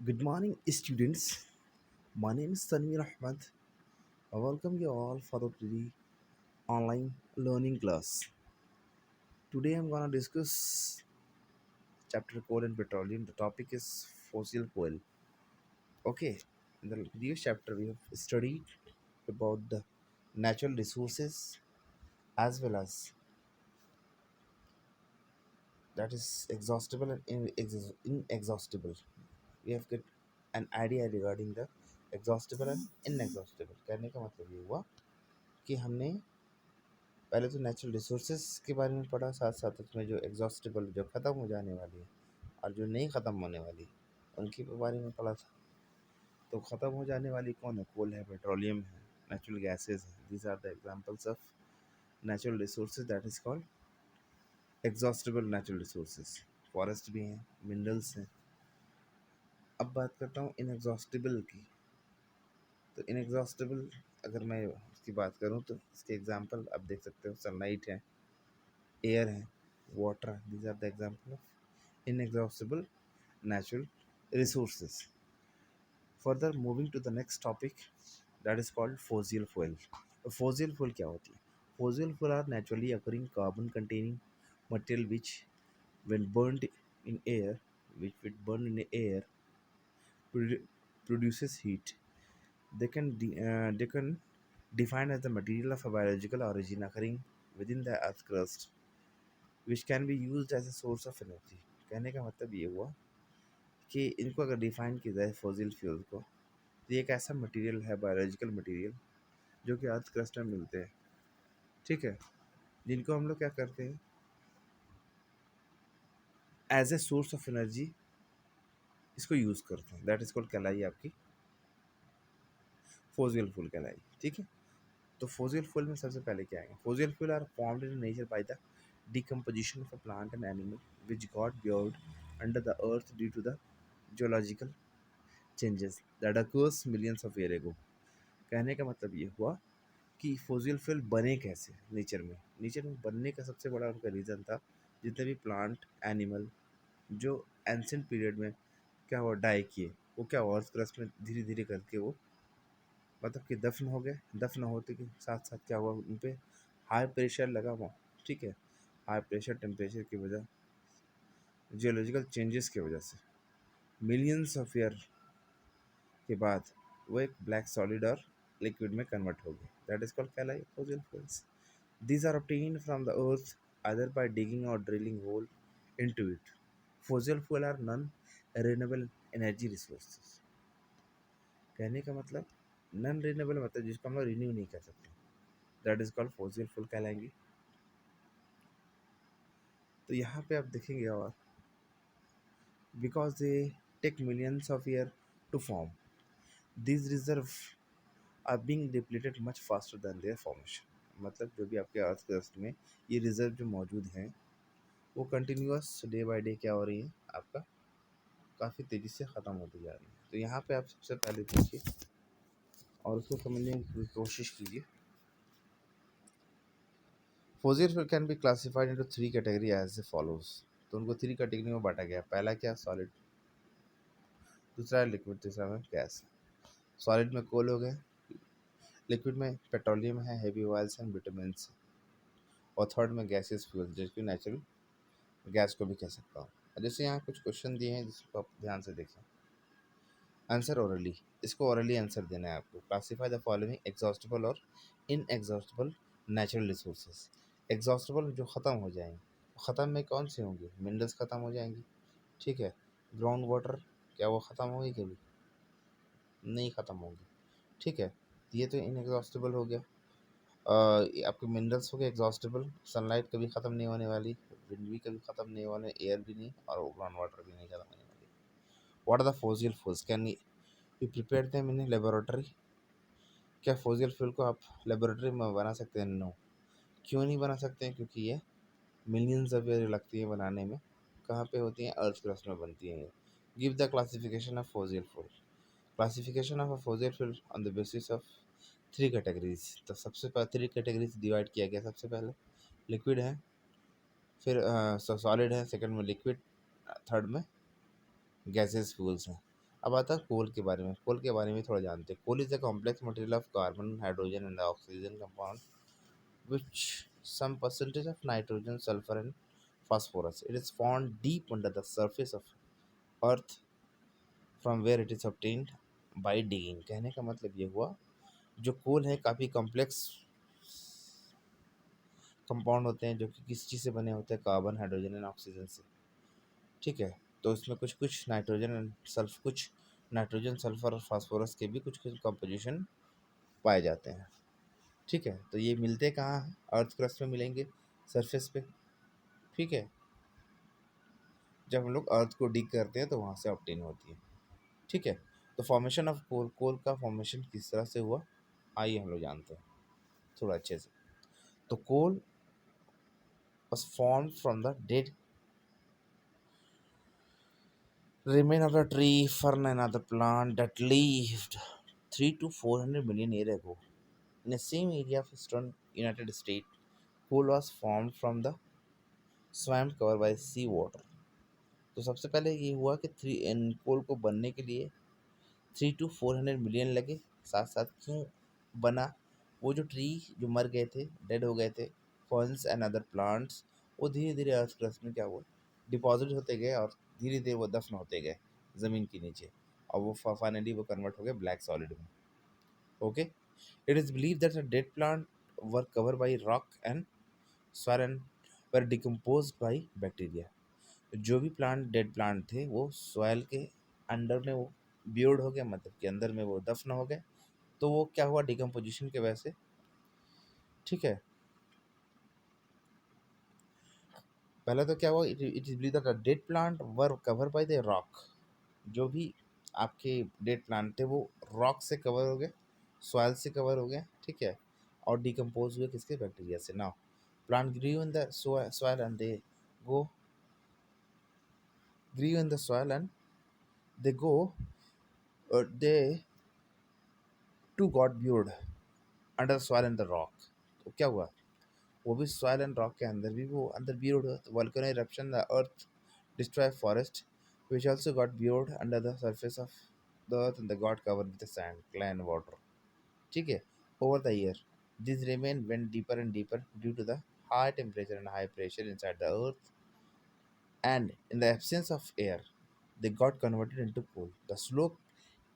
Good morning, students. My name is Tanvir Ahmed. I welcome you all for the today online learning class. Today I'm gonna discuss chapter coal and petroleum. The topic is fossil fuel. Okay, in the previous chapter we have studied about the natural resources as well as that is exhaustible and inexhaustible. We have got an idea regarding the exhaustible and inexhaustible. कहने का मतलब ये हुआ कि हमने पहले तो natural resources के बारे में पढ़ा, साथ साथ उसमें जो एग्जॉस्टेबल जो ख़त्म हो जाने वाली है और जो नहीं ख़त्म होने वाली उनके बारे में पढ़ा था। तो ख़त्म हो जाने वाली कौन है? कोल है, पेट्रोलियम है, नेचुरल गैसेज है। These are the examples of natural resources that is called exhaustible natural resources. Forest भी हैं, मिनरल्स हैं। अब बात करता हूँ इनएग्जॉस्टेबल की। तो इनएग्जॉस्टेबल अगर मैं उसकी बात करूँ तो इसके एग्जांपल आप देख सकते हो, सनलाइट है, एयर है, water. These are the example of inexhaustible natural resources. Further, moving to the next topic, that is called fossil fuel. Fossil fuel क्या होती है? Fossil fuel are naturally occurring carbon containing material which when burnt in air which when burned in the air produ- produces heat. They can define as the material of a biological origin occurring within the earth crust which can be used as a source of energy. कहने का मतलब ये हुआ कि इनको अगर define किया जाए फॉसिल फ्यूल को, तो ये एक ऐसा मटेरियल है, बायोलॉजिकल मटेरियल, जो कि अर्थ क्रस्ट में मिलते हैं, ठीक है, जिनको हम लोग क्या करते हैं as a source of energy इसको यूज़ करते हैं। दैट इज कॉल्ड कहलाई आपकी फॉसिल फ्यूल कहलाई, ठीक है। तो फॉसिल फ्यूल में सबसे पहले क्या आएगा? Fossil fuel are formed in nature by the decomposition of a plant and animal which got buried under the earth due to the geological changes that occurs millions of years ago. कहने का मतलब ये हुआ कि fossil fuel बने कैसे nature में। Nature में बनने का सबसे बड़ा उनका रीज़न था, जितने भी प्लांट एनिमल जो एंसेंट पीरियड में क्या हुआ, डाई किए, वो क्या हुआ, अर्थ क्रस्ट में धीरे धीरे करके वो मतलब कि दफन हो गए। दफन होते के साथ साथ क्या हुआ, उन पर हाई प्रेशर लगा हुआ, ठीक है। हाई प्रेशर टेम्परेचर की वजह, जियोलॉजिकल चेंजेस की वजह से मिलियंस ऑफ ईयर के बाद वो एक ब्लैक सॉलिड और लिक्विड में कन्वर्ट हो गए। दैट इज कॉल्ड कहलाई fossil fuels. These are obtained from the earth either by digging or drilling hole into it. Fossil fuel are non-renewable energy resources. कहने का मतलब नॉन रिन्यूएबल मतलब जिसको हम लोग रिन्यू नहीं कर सकते, that is called fossil fuel कहलाएंगे। तो यहाँ पे आप देखेंगे और because they take millions of year to form, these reserve are being depleted much faster than their formation. मतलब जो भी आपके अर्थ क्रस्ट में ये रिजर्व जो मौजूद हैं वो कंटिन्यूअस डे बाय डे क्या हो रही है, आपका काफ़ी तेज़ी से ख़त्म होती जा रही है। तो यहाँ पे आप सबसे पहले देखिए और उसको समझने की कोशिश कीजिए। Fossil fuel can be classified into three category as a follows. तो उनको थ्री कैटेगरी में बांटा गया। पहला क्या, सॉलिड, दूसरा है लिक्विड, तीसरा है गैस। सॉलिड में कोल हो गए, लिक्विड में पेट्रोलियम है, हेवी ऑयल्स एंड विटामिन्स, और थर्ड में गैसेस फ्यूल जिसको नेचुरल गैस को भी कह सकता हूँ। जैसे यहाँ कुछ क्वेश्चन दिए हैं जिसको आप ध्यान से देखें। आंसर ओरली, इसको ओरली आंसर देना है आपको। क्लासीफाई द फॉलोइंग एग्जॉस्टेबल और इनएग्जॉस्टेबल नेचुरल रिसोर्सेज। एग्जॉस्टेबल जो ख़त्म हो जाएंगे, ख़त्म में कौन से होंगे? मिनरल्स ख़त्म हो जाएंगी, ठीक है। ग्राउंड वाटर क्या वो ख़त्म होगी? कभी नहीं ख़त्म होगी, ठीक है। ये तो इनएग्जॉस्टेबल हो गया। ये आपके मिनरल्स हो गए एग्जॉस्टेबल। सनलाइट कभी ख़त्म नहीं होने वाली, विंड भी कभी ख़त्म नहीं होने, एयर भी नहीं, और ग्राउंड वाटर भी नहीं ख़त्म होने वाली। What are the fossil fuels can you prepare them in laboratory? क्या फॉसिल फ्यूल को आप लेबोरेटरी में बना सकते हैं? नो। क्यों नहीं बना सकते हैं? क्योंकि ये मिलियंस ऑफ ईयर लगती है बनाने में। कहाँ पे होती हैं? अर्थ क्रस्ट में बनती हैं। Give the classification of fossil fuel. Classification of a fossil fuel on the basis of three categories. तो सबसे पहले थ्री कैटेगरीज डिवाइड किया गया। सबसे पहले लिक्विड है, फिर सॉलिड है, सेकंड में लिक्विड, थर्ड में गैसेस फ्यूल्स हैं। अब आता है कोल के बारे में। कोल के बारे में थोड़ा जानते हैं। Coal is a complex material of carbon, hydrogen and oxygen compound which some percentage of nitrogen, sulfur and phosphorus. It is found deep under the surface of earth from where it is obtained by digging. कहने का मतलब ये हुआ, जो कोल है काफ़ी complex compound होते हैं जो कि किस चीज़ से बने होते हैं, कार्बन, हाइड्रोजन एंड ऑक्सीजन से। ठीक है, तो इसमें कुछ कुछ नाइट्रोजन एंड सल्फ कुछ नाइट्रोजन, सल्फर और फास्फोरस के भी कुछ कुछ कंपोजिशन पाए जाते हैं। ठीक है, तो ये मिलते कहाँ हैं? अर्थ क्रस्ट में मिलेंगे, सरफेस पे। ठीक है, जब हम लोग अर्थ को डिग करते हैं तो वहाँ से ऑब्टेन होती है। ठीक है, तो फॉर्मेशन ऑफ कोल, कोल का फॉर्मेशन किस तरह से हुआ, आइए हम लोग जानते हैं थोड़ा अच्छे से। तो कोल was formed from the dead remain of the tree, fern and other plant that lived 3 to 400 million years ago. In the same area of eastern United States, coal was formed from the swamp covered by sea water. तो सबसे पहले ये हुआ कि कोल को बनने के लिए 3 to 400 मिलियन लगे। साथ साथ क्यों बना, वो जो ट्री जो मर गए थे, डेड हो गए थे, फर्न्स एंड अदर प्लांट्स, वो धीरे धीरे अर्थ क्रस्ट में क्या हुआ, डिपॉजिट होते गए और धीरे धीरे वो दफन होते गए ज़मीन के नीचे, और वो फाइनली वो कन्वर्ट हो गए ब्लैक सॉलिड में। Okay, it is believe that the dead plant were cover by rock and soil and were decompose by bacteria. जो भी प्लांट डेड प्लांट थे वो सॉइल के अंडर में वो ब्योर्ड हो गया, मतलब कि अंदर में वो दफन हो गए। तो वो क्या हुआ, डिकम्पोजिशन के वजह से। ठीक है, पहले तो क्या हुआ, it is believe that dead plant were cover by the rock. जो भी आपके डेड प्लांट थे वो रॉक से कवर हो गए, सॉइल से कवर हो गए। ठीक है, और डिकम्पोज हुए किसके, बैक्टीरिया से। Now plant grew in the soil and they go grew in the soil and they go they too got buried under soil and the rock. तो क्या हुआ, वो भी सॉइल एंड रॉक के अंदर भी वो अंदर ब्यूर्ड हुआ। तो volcano eruption, the earth destroy forest which also got buried under the surface of the earth and they got covered with the sand, clay and water. ठीक है, over the year these remain went deeper and deeper due to the high temperature and high pressure inside the earth, and in the absence of air they got converted into coal. The slow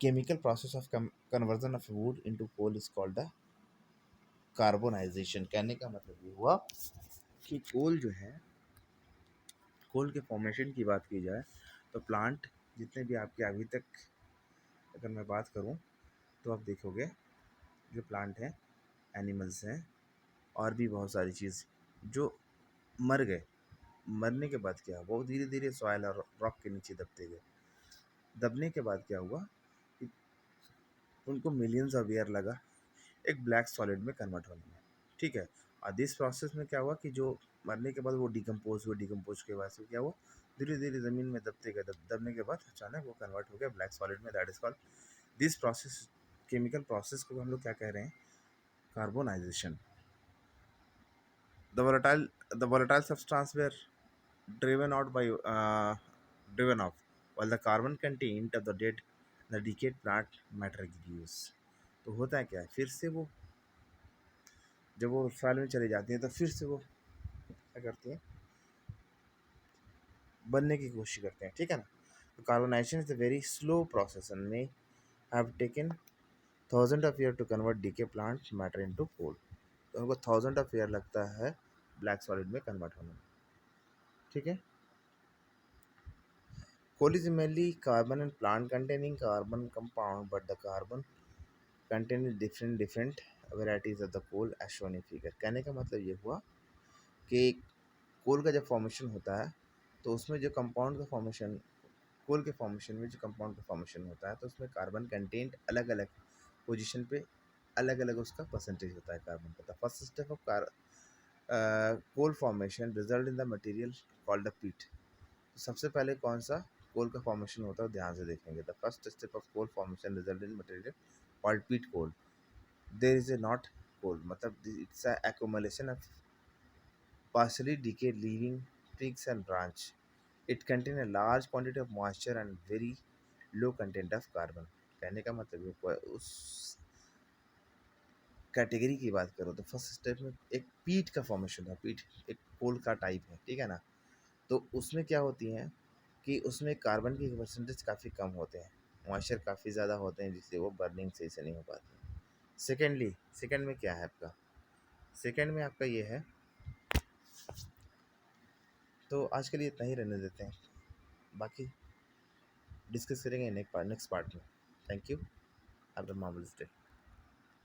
chemical process of conversion of wood into coal is called the carbonisation. कहने का मतलब ये हुआ कि कोल जो है, कोल के formation की बात की जाए तो प्लांट जितने भी आपके अभी तक अगर मैं बात करूं तो आप देखोगे जो प्लांट हैं, एनिमल्स हैं, और भी बहुत सारी चीज़ जो मर गए, मरने के बाद क्या हुआ, वो धीरे धीरे सॉइल और रॉक के नीचे दबते गए। दबने के बाद क्या हुआ कि उनको मिलियंस ऑफ ईयर लगा एक ब्लैक सॉलिड में कन्वर्ट होने में। ठीक है, और दिस प्रोसेस में क्या हुआ कि जो मरने के बाद वो डिकम्पोज हुए, डिकम्पोज के बाद से क्या हुआ, धीरे धीरे ज़मीन में दबते गए, दबने के बाद अचानक वो कन्वर्ट हो गया ब्लैक सॉलिड में। That is called this process, chemical process को हम लोग क्या कह रहे हैं, carbonisation. The volatile substance were driven out by driven off, while the carbon content of the decayed plant matter reduce। तो होता है क्या है, फिर से वो जब वो फैल में चली जाती हैं तो फिर से वो क्या करती हैं, बनने की कोशिश करते हैं। ठीक है ना, तो carbonisation is a very slow process and may have taken thousand of year to convert decay plant matter into coal. तो उनको थाउजेंड ऑफ ईयर लगता है ब्लैक सॉलिड में कन्वर्ट होने में। ठीक है, coal is mainly carbon and plant containing carbon compound, but the carbon contain different varieties of the coal as shown in figure. कहने का मतलब ये हुआ कि कोल का जब फॉर्मेशन होता है तो उसमें जो कंपाउंड का फॉर्मेशन, कोल के फॉर्मेशन में जो कंपाउंड का फॉर्मेशन होता है तो उसमें कार्बन कंटेंट अलग अलग पोजीशन पे अलग अलग उसका परसेंटेज होता है कार्बन का। First step of coal formation result in the material called the peat. तो सबसे पहले कौन सा कोल का फॉर्मेशन होता है ध्यान से देखेंगे। The first step of coal formation result in material called peat coal. There is a not coal, मतलब it's a accumulation of partially decayed living twigs and branch. It contains a large quantity of moisture and very low content of carbon. कहने का मतलब ये उस category की बात करो तो फर्स्ट स्टेप में एक पीट का फॉर्मेशन था। पीट एक कोल का टाइप है, ठीक है ना। तो उसमें क्या होती हैं कि उसमें कार्बन की परसेंटेज काफ़ी कम होते हैं, मॉइस्चर काफ़ी ज़्यादा होते हैं, जिससे वो बर्निंग सही से नहीं हो पाती। सेकेंड में क्या है आपका, सेकेंड में आपका ये है। तो आज के लिए इतना ही रहने देते हैं, बाकी डिस्कस करेंगे नेक्स्ट पार्ट में। Thank you, have a marvellous day.